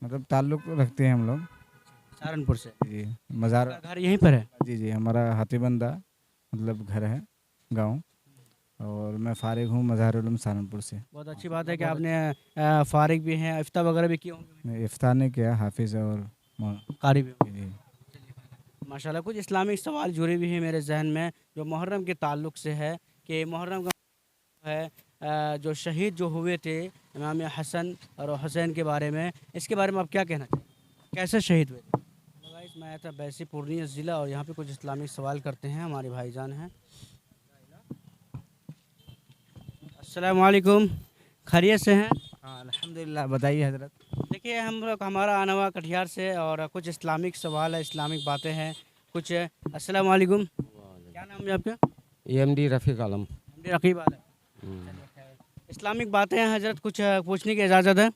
मतलब ताल्लुक़ रखते हैं हम लोग। सहारनपुर से। जी, मज़ार। आपका घर यहीं पर है? जी, जी, हमारा हाथीबंदा मतलब घर है, गाँव। और मैं फ़ारिग हूँ मज़ारुल उलूम सहारनपुर से। बहुत अच्छी बात है कि आपने फ़ारिग भी हैं, इफ्ता वगैरह भी किए होंगे? मैं इफ्तार नहीं किया, हाफ़िज़ और कारी भी होंगे। जी। माशाल्लाह कुछ इस्लामिक सवाल जुड़े भी हैं मेरे जहन में जो मुहर्रम के ताल्लुक़ से है कि मुहर्रम का है जो शहीद जो हुए थे इमाम हसन और हुसैन के बारे में, इसके बारे में आप क्या कहना चाहेंगे? कैसे शहीद हुए थे? तो गाइस मैं आया था वैसी पूर्णिया ज़िला और यहाँ पे कुछ इस्लामिक सवाल करते हैं, हमारे भाईजान हैं। अस्सलाम वालेकुम, खैरियत से हैं? हाँ, अल्हम्दुलिल्लाह। बताइए हज़रत। देखिए हम लोग हमारा आना हुआ कटिहार से और कुछ इस्लामिक सवाल है, इस्लामिक बातें हैं कुछ। अस्सलाम वालेकुम, क्या नाम है आपका? एमडी रफ़ीक आलम। एमडी रकीब आलम। चलिए खैर, इस्लामिक बातें हैं हज़रत, कुछ पूछने की इजाज़त है?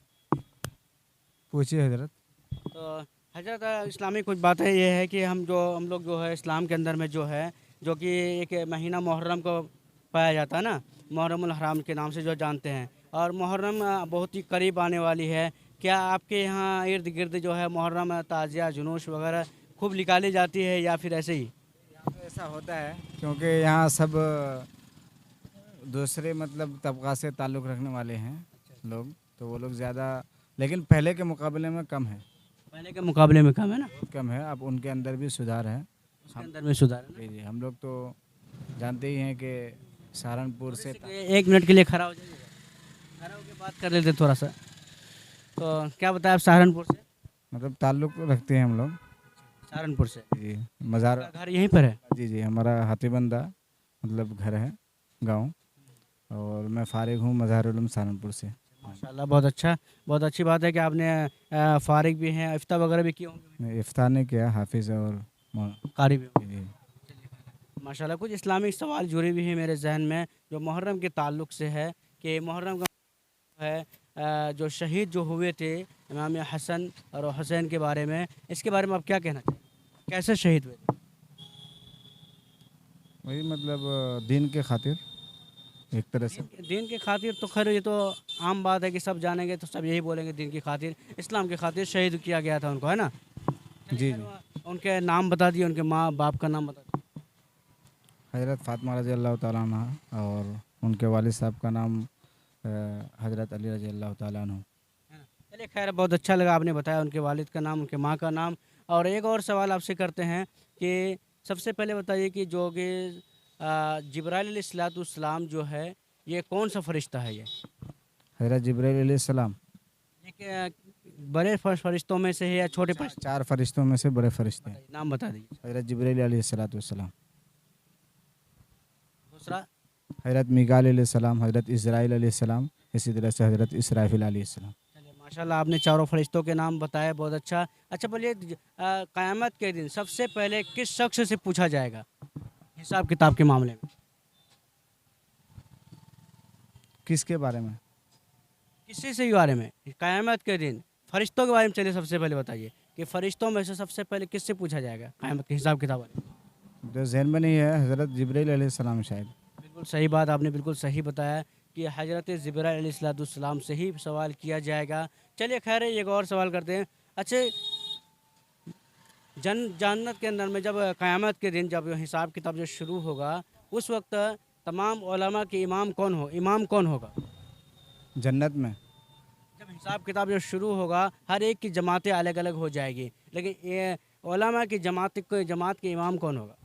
पूछिए हज़रत। तो हज़रत इस्लामिक कुछ बातें ये है कि हम लोग जो है इस्लाम के अंदर में जो है जो कि एक महीना मुहर्रम को पाया जाता है ना, मुहर्रमुल हराम के नाम से जो जानते हैं, और मुहर्रम बहुत ही करीब आने वाली है। क्या आपके यहाँ इर्द गिर्द जो है मुहर्रम ताज़िया जुलूस वगैरह खूब निकाली जाती है या फिर ऐसे ही? यहाँ पे ऐसा होता है क्योंकि यहाँ सब दूसरे मतलब तबका से ताल्लुक़ रखने वाले हैं लोग, तो वो लोग ज़्यादा, लेकिन पहले के मुकाबले में कम है। पहले के मुकाबले में कम है ना? बहुत कम है, अब उनके अंदर भी सुधार है। उसके अंदर में सुधार है ना? जी, जी, हम लोग तो जानते ही हैं कि सहारनपुर से एक मिनट के लिए खड़ा हो जाइए, खड़ा होकर बात कर लेते थोड़ा सा। तो क्या बताया आप सहारनपुर से? मतलब ताल्लुक़ रखते हैं हम लोग। सहारनपुर से। जी, मज़ार। आपका घर यहीं पर है? जी, जी, हमारा हाथीबंदा मतलब घर है, गाँव। और मैं फ़ारिग हूँ मज़ारुल उलूम सहारनपुर से। माशाल्लाह बहुत अच्छा, बहुत अच्छी बात है कि आपने फ़ारिग भी हैं, इफ्ता वगैरह भी किए होंगे? मैं इफ्तार नहीं किया, हाफ़िज़ और कारी भी होंगे। जी। माशाल्लाह कुछ इस्लामिक सवाल जुड़े भी हैं मेरे जहन में जो मुहर्रम के ताल्लुक़ से है कि मुहर्रम का है जो शहीद जो हुए थे इमाम हसन और हुसैन के बारे में, इसके बारे में आप क्या कहना चाहेंगे? कैसे शहीद हुए थे? वही मतलब दीन के खातिर एक तरह से। दीन की खातिर तो खैर ये तो आम बात है कि सब जानेंगे तो सब यही बोलेंगे दीन की खातिर, इस्लाम की खातिर शहीद किया गया था उनको, है ना? जी, जी। उनके नाम बता दिए, उनके माँ बाप का नाम बता दिए। हज़रत फ़ातिमा रज़ी अल्लाह ताला अन्हा और उनके वालिद साहब का नाम हज़रत अली रज़ी अल्लाह ताला अन्हु। चलिए खैर बहुत अच्छा लगा आपने बताया उनके वालिद का नाम, उनके माँ का नाम। और एक और सवाल आपसे करते हैं कि सबसे पहले बताइए कि जो कि जिब्राइल अलैहिस्सलाम जो है ये कौन सा फरिश्ता है ये? हज़रत जिब्रील अलैहिस्सलाम एक बड़े फरिश्तों में से है या छोटे फरिश्ते? चार फरिश्तों में से बड़े फरिश्ते हैं। नाम बता दीजिए। हज़रत जिब्रील अलैहिस्सलाम, दूसरा? हज़रत मीकाईल अलैहिस्सलाम, हज़रत इज़राइल अलैहिस्सलाम, इसी तरह से हज़रत इसराफिल अलैहिस्सलाम। चलिए माशाल्लाह आपने चारों फरिश्तों के नाम बताए, बहुत अच्छा। अच्छा बोलिए क़यामत के दिन सबसे पहले किस शख्स से पूछा जाएगा हिसाब किताब के मामले में? किसके बारे में? किसी से भी बारे में क़यामत के दिन फरिश्तों के बारे में चलिए सबसे पहले बताइए कि फरिश्तों में से सबसे पहले किससे पूछा जाएगा क़यामत के हिसाब किताब वाले? जो ज़हन में नहीं है, हज़रत जिब्रील अलैहिस्सलाम शायद। बिल्कुल सही बात आपने बिल्कुल सही बताया कि हज़रत जिब्राइल अलैहिस्सलाम से ही सवाल किया जाएगा। चलिए खैर एक और सवाल करते हैं। अच्छा जन्नत के अंदर में जब क़यामत के दिन जब हिसाब किताब जो शुरू होगा उस वक्त तमाम उलमा के इमाम कौन होगा? जन्नत में जब हिसाब किताब जो शुरू होगा हर एक की जमातें अलग अलग हो जाएगी, लेकिन ये उलमा की जमात के इमाम कौन होगा?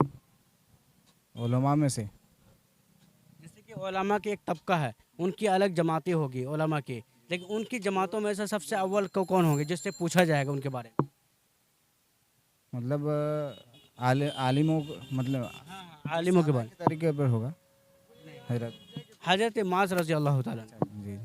उलमा में से जैसे कि उलमा की एक तबका है, उनकी अलग जमातें होगी उलमा की, लेकिन उनकी जमातों में से सबसे अव्वल को कौन होंगे जिससे पूछा जाएगा उनके बारे में? मतलब आलिमों मतलब आलिमों के बारे के तरीके पर होगा हज़रत। में हज़रत माज रज़ी अल्लाह ताला अन्हु, जी,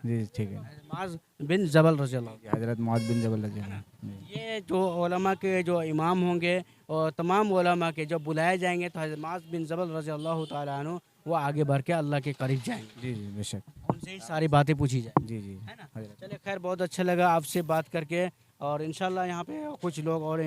जी, ठीक है। माज बिन जबल रज़ी अल्लाह। जी, हज़रत मुआज़ बिन जबल रज़ी अल्लाह। जी। ये जो उलमा के जो इमाम होंगे और तमाम उलमा के जब बुलाए जाएंगे तो हज़रत माज बिन जबल रज़ी अल्लाह ताला अन्हु वो आगे बढ़ के अल्लाह के करीब जाएंगे, जी, जी, बेशक। उनसे ही सारी बातें पूछी जाए, जी, जी, है ना? हज़रत। चलिए खैर बहुत अच्छा लगा आपसे बात करके और इंशाल्लाह यहाँ पे कुछ लोग और